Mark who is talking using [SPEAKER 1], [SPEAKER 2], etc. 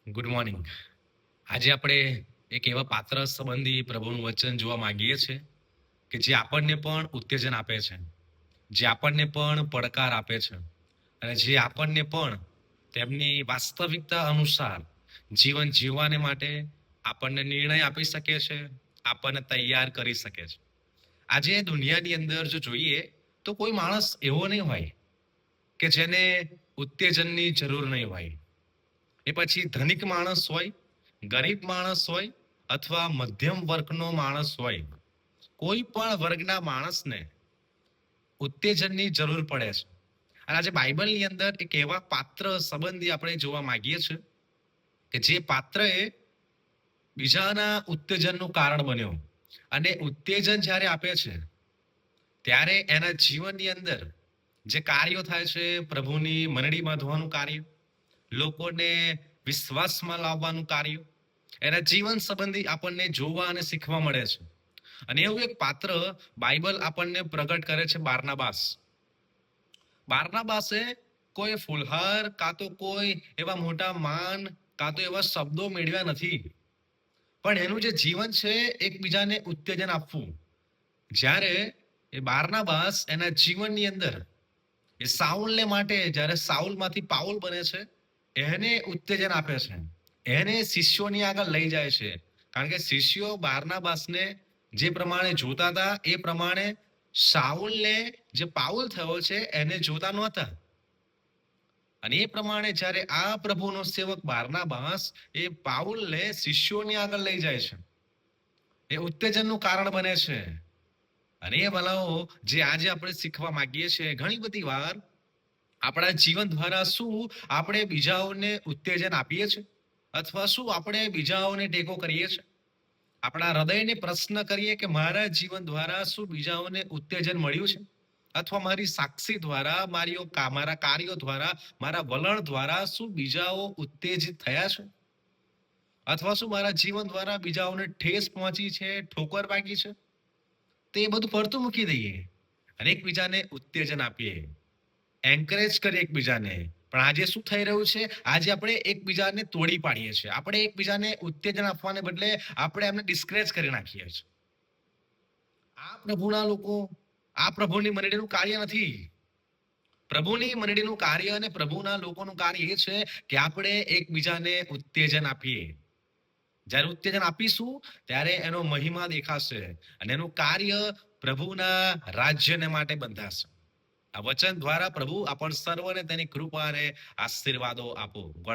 [SPEAKER 1] Good morning. આજે આપણે એક એવા પાત્ર સંબંધી પ્રભુનું વચન જોવા માંગીએ છીએ કે જે આપણને પણ ઉત્તેજન આપે છે, જે આપણને પણ પડકાર આપે છે અને જે આપણને પણ તેમની વાસ્તવિકતા અનુસાર જીવન જીવવાને માટે આપણને નિર્ણય આપી શકે છે, આપણને તૈયાર કરી શકે છે. આજે દુનિયાની અંદર જો જોઈએ તો કોઈ માણસ એવો નહીં હોય કે જેને ઉત્તેજનની જરૂર નહીં હોય. એ પછી ધનિક માણસ હોય, ગરીબ માણસ હોય અથવા મધ્યમ વર્ગનો માણસ હોય, કોઈ પણ વર્ગના માણસને ઉત્તેજનની જરૂર પડે છે. અને આજે બાઇબલની અંદર એક એવા પાત્ર સંબંધી આપણે જોવા માંગીએ છીએ કે જે પાત્ર એ બીજાના ઉત્તેજનનું કારણ બન્યો. અને ઉત્તેજન જ્યારે આપે છે ત્યારે એના જીવનની અંદર જે કાર્યો થાય છે, પ્રભુની મંડળી બાંધવાનું કાર્ય, લોકોને વિશ્વાસમાં લાવવાનું કાર્ય, એના જીવન સંબંધી આપણને જોવા અને શીખવા મળે છે. અને એવું એક પાત્ર બાઇબલ આપણને પ્રગટ કરે છે, બારનાબાસ. બારનાબાસે કોઈ ફુલહાર કાં તો કોઈ એવા મોટા માન કાં તો એવા શબ્દો મેળવ્યા નથી, પણ એનું જે જીવન છે એકબીજાને ઉત્તેજન આપવું. જ્યારે એ બારનાબાસ એના જીવનની અંદર એ સાઉલને માટે જ્યારે સાઉલમાંથી પાઉલ બને છે, એને ઉત્તેજન આપે છે, એને શિષ્યોની આગળ લઈ જાય છે. કારણ કે શિષ્યો બારનાબાસને જે પ્રમાણે જોતા હતા એ પ્રમાણે સાઉલને જે પાઉલ થયો છે એને જોતા નહોતા. અને એ પ્રમાણે જ્યારે આ પ્રભુનો સેવક બારનાબાસ એ પાઉલને શિષ્યોની આગળ લઈ જાય છે, એ ઉત્તેજનનું કારણ બને છે. અને એ ભલાઓ જે આજે આપણે શીખવા માંગીએ છીએ, ઘણી બધી વાર આપણા જીવન દ્વારા શું આપણે બીજાઓને ઉત્તેજન આપીએ છીએ અથવા શું આપણે બીજાઓને ટેકો કરીએ છીએ? આપણા હૃદયને પ્રશ્ન કરીએ કે મારા જીવન દ્વારા શું બીજાઓને ઉત્તેજન મળ્યું છે? અથવા મારી સાક્ષી દ્વારા, મારા કાર્યો દ્વારા, મારા વલણ દ્વારા શું બીજાઓ ઉત્તેજિત થયા છે? અથવા શું મારા જીવન દ્વારા બીજાઓને ઠેસ પહોંચી છે, ઠોકર વાગી છે? તે બધું પડતું મૂકી દઈએ અને એકબીજાને ઉત્તેજન આપીએ, એન્કરેજ કરીએ એકબીજાને. પણ આજે શું થઈ રહ્યું છે? આજે આપણે એકબીજાને તોડી પાડીએ છીએ. આપણે એકબીજાને ઉત્તેજન આપવાને બદલે આપણે એમને ડિસ્કરેજ કરી નાખીએ છીએ. આ પ્રભુના લોકો, આ પ્રભુની મંડળીનું કાર્ય નથી. પ્રભુની મંડળીનું કાર્ય અને પ્રભુના લોકોનું કાર્ય એ છે કે આપણે એકબીજાને ઉત્તેજન આપીએ. જ્યારે ઉત્તેજન આપીશું ત્યારે એનો મહિમા દેખાશે અને એનું કાર્ય પ્રભુના રાજ્યને માટે બંધાશે. આ વચન દ્વારા પ્રભુ આપણ સર્વને તેની કૃપા અને આશીર્વાદો આપો. ગોડ